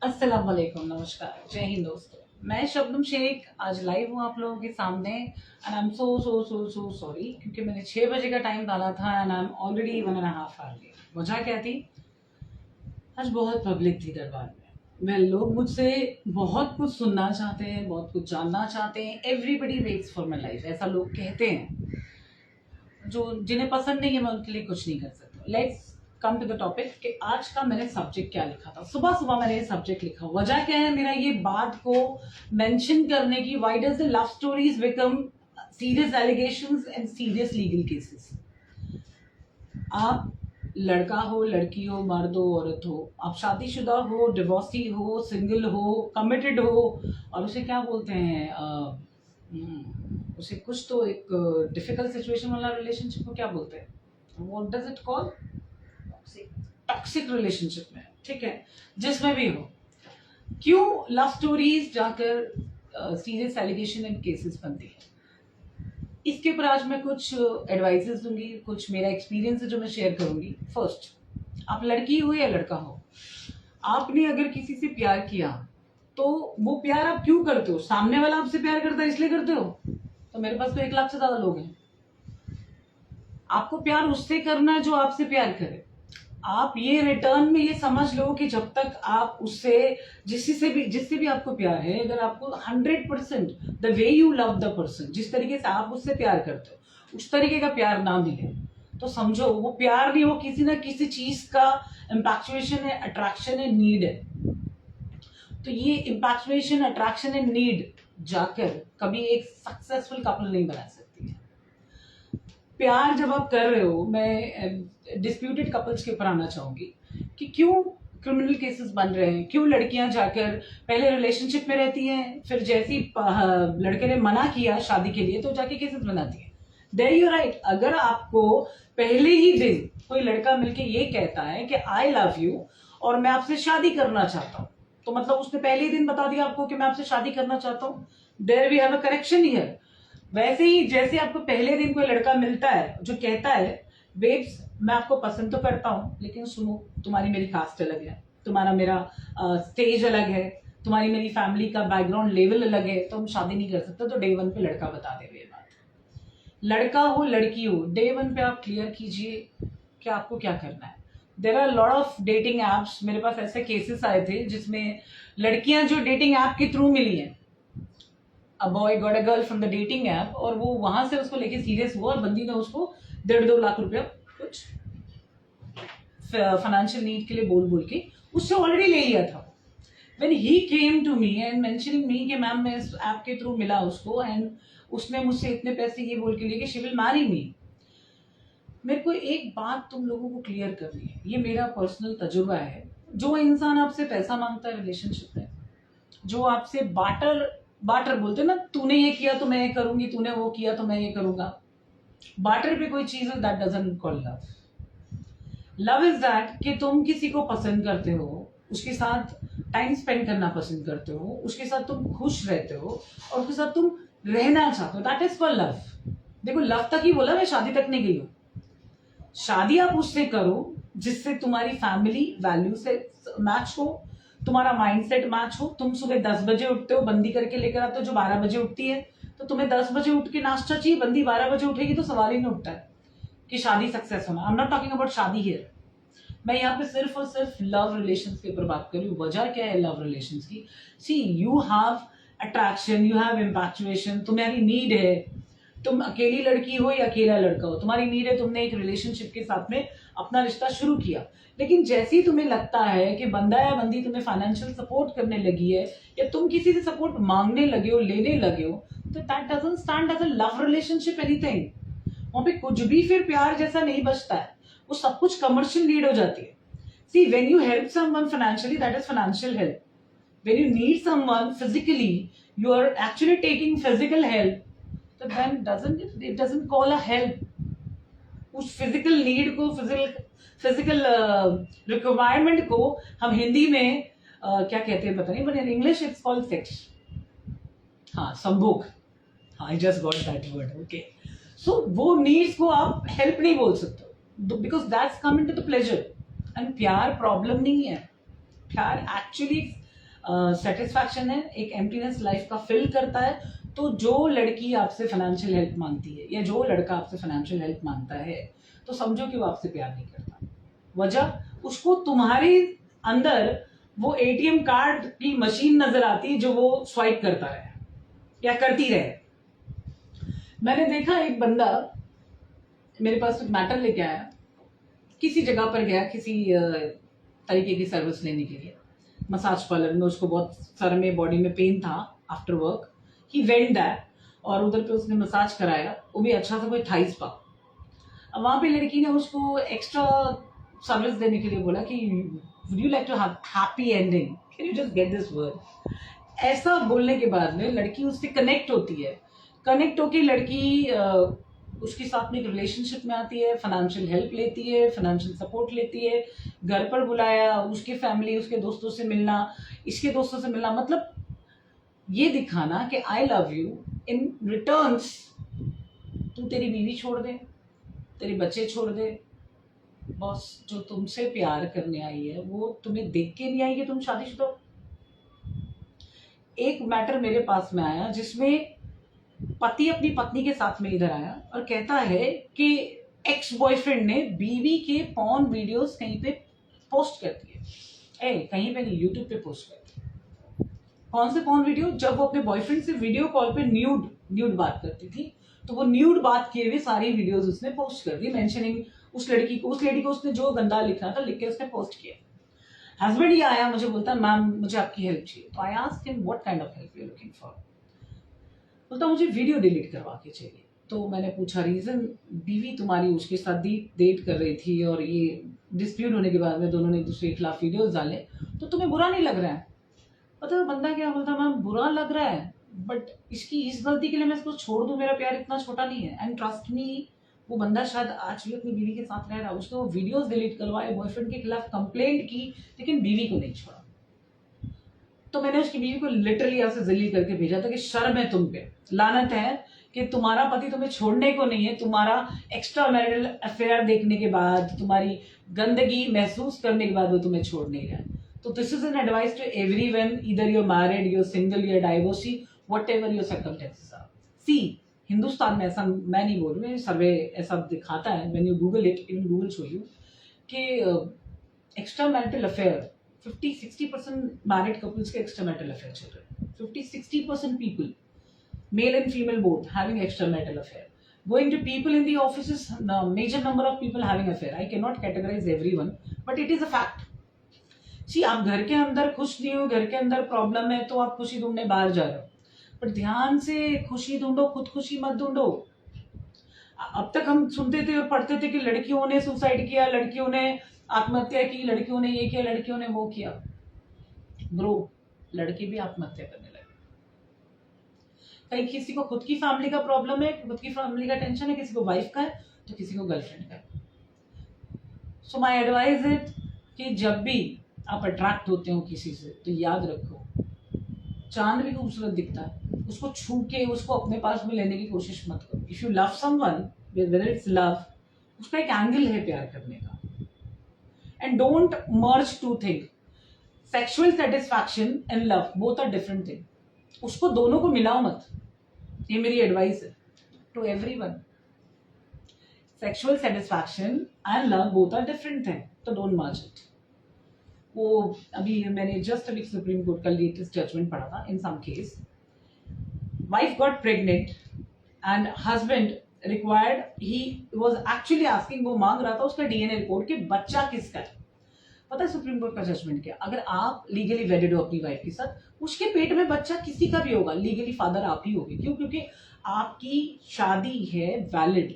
अस्सलाम वालेकुम, नमस्कार, जय हिंद दोस्तों। मैं शबनम शेख आज लाइव हूँ आप लोगों के सामने and I am so so so so sorry क्योंकि मैंने 6 बजे का टाइम डाला था and I am already 1.5 hour late. वजह क्या थी? आज बहुत पब्लिक थी दरबार में। लोग मुझसे बहुत कुछ सुनना चाहते हैं, बहुत कुछ जानना चाहते हैं। Everybody waits for my life, ऐसा लोग कहते हैं। जो जिन्हें पसंद नहीं है मैं उनके लिए कुछ नहीं कर सकता। Let's come to the topic कि आज का मैंने सब्जेक्ट क्या लिखा था। सुबह सुबह मैंने ये सब्जेक्ट लिखा। वजह क्या है मेरा ये बात को मेंशन करने की? Why does the love stories become serious allegations and serious legal cases? आप लड़का हो, लड़की हो, मर्द हो, औरत हो, आप शादीशुदा हो, डिवोर्सी हो, सिंगल हो, कमिटेड हो, और उसे क्या बोलते हैं उसे कुछ तो एक डिफिकल्ट सिचुएशन वाला रिलेशनशिप को क्या बोलते हैं? What does it call? Toxic relationship में, ठीक है, जिसमें भी हो। क्यों लव स्टोरीज जाकर सीरियस एलिगेशन एंड केसेस बनती है? इसके ऊपर आज मैं कुछ एडवाइसेस दूंगी, कुछ मेरा एक्सपीरियंस है जो मैं शेयर करूंगी। फर्स्ट, आप लड़की हो या लड़का हो, आपने अगर किसी से प्यार किया तो वो प्यार आप क्यों करते हो? सामने वाला आपसे प्यार करता है इसलिए करते हो? तो मेरे पास तो 1 लाख से ज्यादा लोग हैं। आपको प्यार उससे करना है जो आपसे प्यार करे। आप ये रिटर्न में ये समझ लो कि जब तक आप उससे जिससे भी आपको प्यार है, अगर आपको 100% the way you love the person, जिस तरीके से आप उससे प्यार करते हो उस तरीके का प्यार ना मिले तो समझो वो प्यार नहीं, वो किसी ना किसी चीज का इम्पैक्चुएशन है, अट्रैक्शन है, नीड है। तो ये इम्पैक्चुएशन, अट्रैक्शन एंड नीड जाकर कभी एक सक्सेसफुल कपल नहीं बना सकती है। प्यार जब आप कर रहे हो, मैं डिस्प्यूटेड कपल्स के ऊपर आना चाहूंगी कि क्यों क्रिमिनल केसेस बन रहे हैं। क्यों लड़कियां जाकर पहले रिलेशनशिप में रहती हैं, फिर जैसी लड़के ने मना किया शादी के लिए तो जाके केसेस बनाती है। There you right. अगर आपको पहले ही दिन कोई लड़का मिलके ये कहता है कि आई लव यू और मैं आपसे शादी करना चाहता हूँ, तो मतलब उसने पहले ही दिन बता दिया आपको कि मैं आपसे शादी करना चाहता हूँ। There we have a correction here. वैसे ही जैसे आपको पहले दिन कोई लड़का मिलता है जो कहता है बेब्स मैं आपको पसंद तो करता हूँ लेकिन सुनो, तुम्हारी मेरी कास्ट अलग है, तुम्हारा मेरा स्टेज अलग है, तुम्हारी मेरी फैमिली का बैकग्राउंड लेवल अलग है, तो हम शादी नहीं कर सकते। तो डे वन पे लड़का बता दे ये बात। लड़का हो लड़की हो, डे वन पे आप क्लियर कीजिए कि आपको क्या करना है। There are lot of dating apps. मेरे पास ऐसे केसेस आए थे जिसमें लड़कियां जो डेटिंग ऐप के थ्रू मिली हैं, a boy got a girl from the dating app, और वो वहां से उसको लेके सीरियस हुआ और बंदी ने उसको 1.5-2 लाख रुपया कुछ फाइनेंशियल नीड के लिए बोल बोल के उससे ऑलरेडी ले लिया था। When he came to me and mentioning me कि मैम मैं इस ऐप के थ्रू मिला उसको एंड उसने मुझसे इतने पैसे ये बोल के लिए कि शी विल मैरी मी। मेरे को एक बात तुम लोगों को क्लियर करनी है, ये मेरा पर्सनल तजुर्बा है। जो इंसान आपसे पैसा मांगता है रिलेशनशिप में, जो आपसे बाटर बाटर बोलते हैं ना, तूने ये किया तो मैं ये करूंगी, तूने वो किया तो मैं ये करूंगा, बाटर पे कोई चीज है, that doesn't call love. Love is that कि तुम किसी को पसंद करते हो, उसके साथ टाइम स्पेंड करना पसंद करते हो, उसके साथ तुम खुश रहते हो और उसके साथ तुम रहना चाहते हो, दैट इज फॉर लव। देखो लव तक ही बोला, मैं शादी तक नहीं गई हूँ। शादी आप उससे करो जिससे तुम्हारी फैमिली वैल्यू से मैच हो, तुम्हारा माइंडसेट मैच हो। तुम सुबह 10 बजे उठते हो, बंदी करके लेकर आते हो जो 12 बजे उठती है, तो तुम्हें 10 बजे उठ के नाश्ता चाहिए, बंदी 12 बजे उठेगी तो सवाल ही नहीं उठता है कि शादी सक्सेस होना। I am not talking about शादी हियर। मैं यहाँ पे सिर्फ और सिर्फ लव रिलेशन के ऊपर बात कर रही हूँ। वजह क्या है लव रिलेशन की? See you have attraction, you have infatuation, तुम्हारी नीड है। तुम अकेली लड़की हो या अकेला लड़का हो, तुम्हारी नीड है, तुमने एक रिलेशनशिप के साथ में अपना रिश्ता शुरू किया। लेकिन जैसे ही तुम्हें लगता है कि बंदा या बंदी तुम्हें फाइनेंशियल सपोर्ट करने लगी है या तुम किसी से सपोर्ट मांगने लगे हो, लेने लगे हो, तो that doesn't stand as a love relationship anything. वहां पे कुछ भी फिर प्यार जैसा नहीं बचता है, वो सब कुछ कमर्शियल नीड हो जाती है। See when you help someone financially, that is financial help. When you need someone physically, you are actually taking physical help, तो then doesn't call a help. उस फिजिकल नीड को, फिजिकल रिक्वायरमेंट को हम हिंदी में क्या कहते हैं पता नहीं, but in English it's called sex. हाँ, संभोग। हाँ, I just got that word. Okay, so वो नीड्स को आप हेल्प नहीं बोल सकते because that's come into the pleasure. And प्यार प्रॉब्लम नहीं है। प्यार एक्चुअली सेटिस्फैक्शन है, एक एम्प्टीनेस लाइफ का फिल करता है। तो जो लड़की आपसे फाइनेंशियल हेल्प मांगती है या जो लड़का आपसे फाइनेंशियल हेल्प मांगता है, तो समझो कि वो आपसे प्यार नहीं करता। वजह, उसको तुम्हारे अंदर वो एटीएम कार्ड की मशीन नजर आती है जो वो स्वाइप करता रहे या करती रहे। मैंने देखा एक बंदा मेरे पास कुछ मैटर लेके आया, किसी जगह पर गया किसी तरीके की सर्विस लेने के लिए, मसाज पार्लर में। उसको बहुत सर में बॉडी में पेन था after work, he went that, और उधर पे उसने मसाज कराया, वो भी अच्छा सा, कोई थाई स्पा। अब वहाँ पे लड़की ने उसको एक्स्ट्रा सर्विस देने के लिए बोला कि would you like to have happy ending, can you just get this word. ऐसा बोलने के बाद में लड़की उससे कनेक्ट होती है, कनेक्ट होकर लड़की उसके साथ में एक रिलेशनशिप में आती है, फाइनेंशियल हेल्प लेती है, फाइनेंशियल सपोर्ट लेती है, घर पर बुलाया, उसके फैमिली उसके दोस्तों से मिलना, इसके दोस्तों से मिलना, मतलब ये दिखाना कि I love you, in returns तू तेरी बीवी छोड़ दे, तेरे बच्चे छोड़ दे, बॉस जो तुमसे प्यार करने आई है वो तुम्हें देख के नहीं आई कि तुम शादीशुदा हो। एक मैटर मेरे पास में आया जिसमें पति अपनी पत्नी के साथ में इधर आया और कहता है कि एक्स बॉयफ्रेंड ने बीवी के पॉर्न वीडियोस कहीं पे पोस्ट कर दिए। कहीं पे नहीं, यूट्यूब पे पोस्ट कर दिए। कौन से पॉर्न वीडियो? जब वो अपने बॉयफ्रेंड से वीडियो कॉल पे न्यूड बात करती थी, तो वो न्यूड बात किए हुए सारी वीडियोस उसने पोस्ट कर दी, मेंशनिंग उस लड़की को, उस लेडी को उसने जो गंदा लिखना था लिख के उसने पोस्ट किया। हस्बैंड ही आया, मुझे बोलता मैम मुझे आपकी हेल्प चाहिए। तो I asked him what kind of help you are looking for. बोलता मुझे वीडियो डिलीट करवा के चाहिए। तो मैंने पूछा रीजन, बीवी तुम्हारी उसके साथ डेट कर रही थी और ये डिस्प्यूट होने के बाद में दोनों ने एक दूसरे के खिलाफ वीडियोस डाले, तो तुम्हें बुरा नहीं लग रहा है? पता बंदा क्या बोलता, मैम बुरा लग रहा है बट इसकी इस गलती के लिए मैं इसको छोड़ दूं, मेरा प्यार इतना छोटा नहीं है। एंड ट्रस्ट मी, वो बंदा शायद आज भी अपनी बीवी के साथ रह रहा है, उसने वो वीडियोस डिलीट करवाए, बॉयफ्रेंड के खिलाफ कंप्लेंट की, लेकिन बीवी को नहीं छोड़ा। तो मैंने उसकी बीवी को लिटरली ऐसे जलील करके भेजा था कि शर्म है तुम पे, लानत है कि तुम्हारा पति तुम्हें छोड़ने को नहीं है, तुम्हारा एक्स्ट्रा मैरिटल अफेयर देखने के बाद, तुम्हारी गंदगी महसूस करने के बाद वो तुम्हें छोड़ नहीं रहा है। तो this is an advice to everyone, either you are married, you are single, you are divorcee, whatever your circumstances are. See, Hindustan में ऐसा मैं नहीं बोल रही हूँ, सर्वे ऐसा दिखाता है, when you Google it, in Google show you कि extramarital affair 50-60% married couples के एक्स्ट्रा मैरिटल अफेयर चल रहे हैं। 50-60% people, male and female both, having extramarital affair. Going to people in the offices, major number of people having affair. I cannot categorize everyone, but it is a fact. See, आप घर के अंदर खुश नहीं हो, घर के अंदर प्रॉब्लम है, तो आप खुशी ढूंढने बाहर जा रहे हो, पर ध्यान से खुशी ढूंढो, खुद खुशी मत ढूंढो। अब तक हम सुनते थे और पढ़ते थे कि लड़कियों ने सुसाइड किया, लड़कियों ने आत्महत्या की, लड़कियों ने ये किया, लड़कियों ने वो किया। ब्रो, लड़के भी आत्महत्या करने लगे। कहीं किसी को खुद की फैमिली का प्रॉब्लम है, खुद की फैमिली का टेंशन है, किसी को वाइफ का है, तो किसी को गर्लफ्रेंड का है। सो माय एडवाइस इज कि जब भी आप अट्रैक्ट होते हो किसी से, तो याद रखो चांद भी खूबसूरत दिखता है, उसको छू के उसको अपने पास में लेने की कोशिश मत करो। If you love someone, whether it's love, उसका एक एंगल है प्यार करने का। And don't merge two thing, sexual satisfaction and love both are different thing. उसको दोनों को मिलाओ मत, ये मेरी एडवाइस है to everyone. Sexual satisfaction and love both are different thing, तो डोंट मर्ज इट। वो अभी मैंने जस्ट अभी सुप्रीम कोर्ट का लेटेस्ट जजमेंट पढ़ा था। In some case wife got pregnant and husband required, he was actually asking, वो मांग रहा था उसका डीएनए रिपोर्ट कि बच्चा किसका है। पता है सुप्रीम कोर्ट का जजमेंट क्या? अगर आप लीगली वेडेड हो अपनी वाइफ के साथ, उसके पेट में बच्चा किसी का भी होगा, लीगली फादर आप ही होगे। क्यों? क्योंकि आपकी शादी है वैलिड।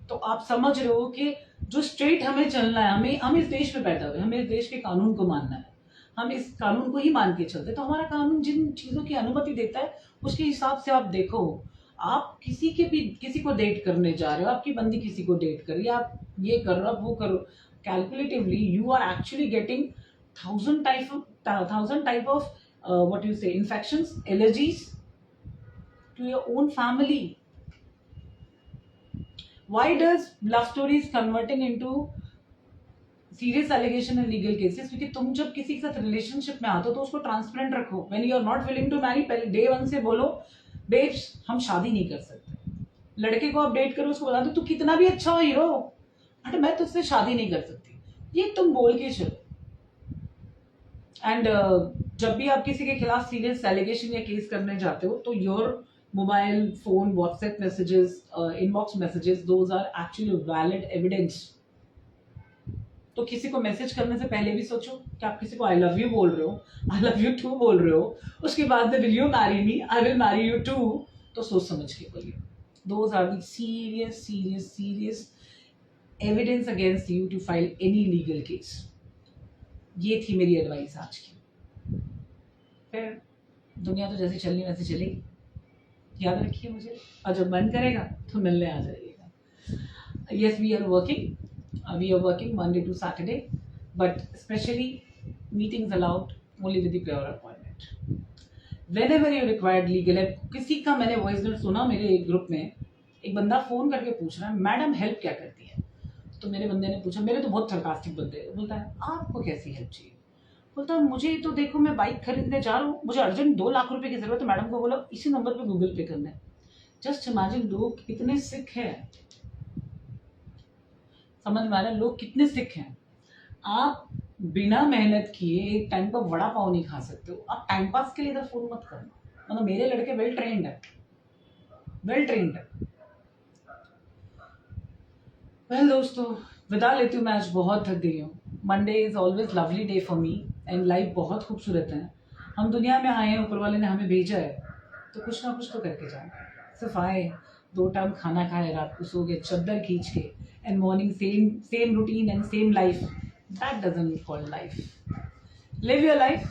तो आप समझ रहे हो कि जो स्ट्रेट हमें चलना है, हम इस देश में पैदा हुए, हमें इस देश के कानून को मानना है, हम इस कानून को ही मान के चलते। तो हमारा कानून जिन चीजों की अनुमति देता है उसके हिसाब से आप देखो। आप किसी को डेट करने जा रहे हो, आपकी बंदी किसी को डेट कर रही है, आप ये कर रहे हो, वो करो, calculatively you are actually getting 1,000 type of what you say, infections, allergies to your own family. Why does love stories converting into serious allegation in legal cases, क्योंकि तुम जब किसी के साथ रिलेशनशिप में आते हो तो उसको ट्रांसपेरेंट रखो. When you are not willing to marry, पहले डे वन से बोलो बेब्स हम शादी नहीं कर सकते. लड़के को आप डेट करो, उसको बता दो तू कितना भी अच्छा हो हीरो, बट मैं तुझसे शादी नहीं कर सकती, ये तुम बोल के चलो. एंड जब भी आप किसी के खिलाफ सीरियस एलिगेशन या केस करने जाते हो तो your mobile phone, WhatsApp messages, inbox messages, those are actually valid evidence. तो किसी को मैसेज करने से पहले भी सोचो कि आप किसी को आई लव यू बोल रहे हो, आई लव यू टू बोल रहे हो, उसके बाद में will you marry me, I will marry you too, तो सोच समझ के बोलिए. Those are the serious serious serious evidence against you to file any legal case. ये थी मेरी एडवाइस आज की. फिर दुनिया तो जैसे चलनी वैसे चलेगी, याद रखिए मुझे, और जब मन करेगा तो मिलने आ जाइएगा. Yes, we are working Monday to Saturday, but especially meetings allowed only with the prior appointment. Whenever you required legal help, किसी का मैंने वॉइस नोट सुना मेरे एक ग्रुप में, एक बंदा फोन करके पूछ रहा है मैडम हेल्प क्या करती है. तो मेरे बंदे ने पूछा, मेरे तो बहुत सरकास्टिक बंदे, बोलता है आपको कैसी हेल्प चाहिए. बोलता है मुझे तो देखो मैं बाइक खरीदने जा रहा हूँ, मुझे अर्जेंट 2 लाख रुपए की जरूरत है. मैडम को बोला इसी नंबर पे गूगल पे करना है. जस्ट इमेजिन लोग कितने सिक है, समझ में आ रहा है लोग कितने सिक हैं. आप बिना मेहनत किए एक टाइम पर वड़ा पाव नहीं खा सकते हो. आप टाइम पास के लिए इधर फोन मत करना. मतलब मेरे लड़के वेल ट्रेंड है. वेल दोस्तों, विदा लेती हूँ, मैं आज बहुत थक गई हूँ. Monday is always lovely day for me and life बहुत खूबसूरत है. हम दुनिया में आए हैं, ऊपर वाले ने हमें भेजा है तो कुछ ना कुछ तो करके जाए. सिर्फ आए, 2 टाइम खाना खाए, रात को सो गए चद्दर खींच के, and morning same routine and same life, that doesn't call life. Live your life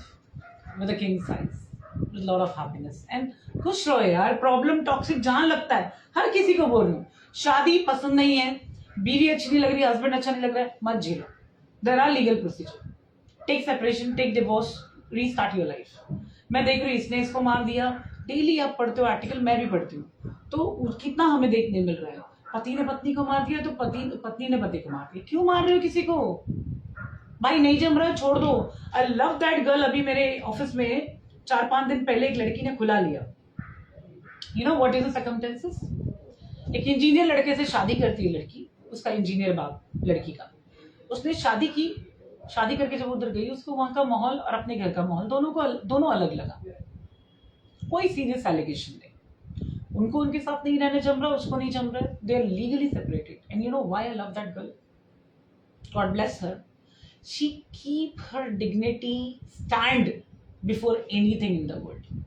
with a king size, with a lot of happiness and खुश रहो यार. प्रॉब्लम टॉक्सिक जहां लगता है, हर किसी को बोल रहा हूँ, शादी पसंद नहीं है, बीवी अच्छी नहीं लग रही, हस्बैंड अच्छा नहीं लग रहा है, मत झेलो. There are legal procedure. Take separation, take divorce, restart your life. मैं देख रही हूँ इसने इसको मार दिया. डेली आप पढ़ते हो आर्टिकल, मैं भी पढ़ती हूँ, तो कितना हमें देखने मिल रहा है. पति ने पत्नी को मार दिया तो पत्नी ने पति को मार दिया. क्यों मार रहे हो किसी को? भाई नहीं जम रहा है, छोड़ दो. आई लव दैट गर्ल. अभी मेरे ऑफिस में 4-5 दिन पहले एक लड़की ने खुला लिया. You know what is the circumstances. एक इंजीनियर लड़के से शादी करती है लड़की, उसका इंजीनियर बाप लड़की का. उसने शादी की, शादी करके जब उधर गई, उसको वहां का माहौल और अपने घर का माहौल दोनों अलग लगा. कोई सीरियस एलिगेशन नहीं. उनको उनके साथ नहीं रहने जम रहा, उसको नहीं जम रहा. They are legally separated. And you know why I love that girl. God bless her. She keep her dignity stand before anything in the world.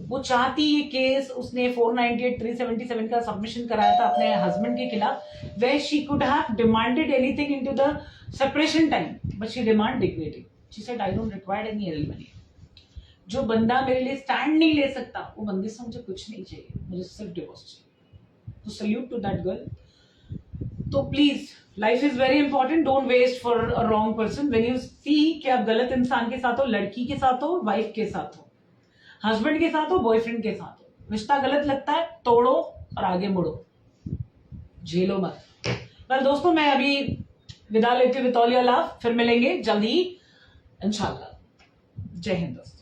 वो चाहती ये केस उसने 498 377 का सबमिशन कराया था अपने हस्बैंड के खिलाफ, where she could have demanded anything into the separation time, but she demand dignity. She said I don't require any alimony. जो बंदा मेरे लिए स्टैंड नहीं ले सकता, वो बंदे से मुझे कुछ नहीं चाहिए, मुझे सिर्फ डिवोर्स चाहिए. तो सल्यूट टू दैट गर्ल. तो please, life is very important. Don't waste for a wrong person. When you see कि आप गलत इंसान के साथ हो, लड़की के साथ हो, वाइफ के साथ हो, हस्बैंड के साथ हो, बॉयफ्रेंड के साथ हो, रिश्ता गलत लगता है, तोड़ो और आगे मुड़ो, झेलो मत. वेल दोस्तों, मैं अभी विदा लेती हूँ विद ऑल योर लव. फिर मिलेंगे जल्दी इंशाल्लाह. जय हिंद दोस्तों.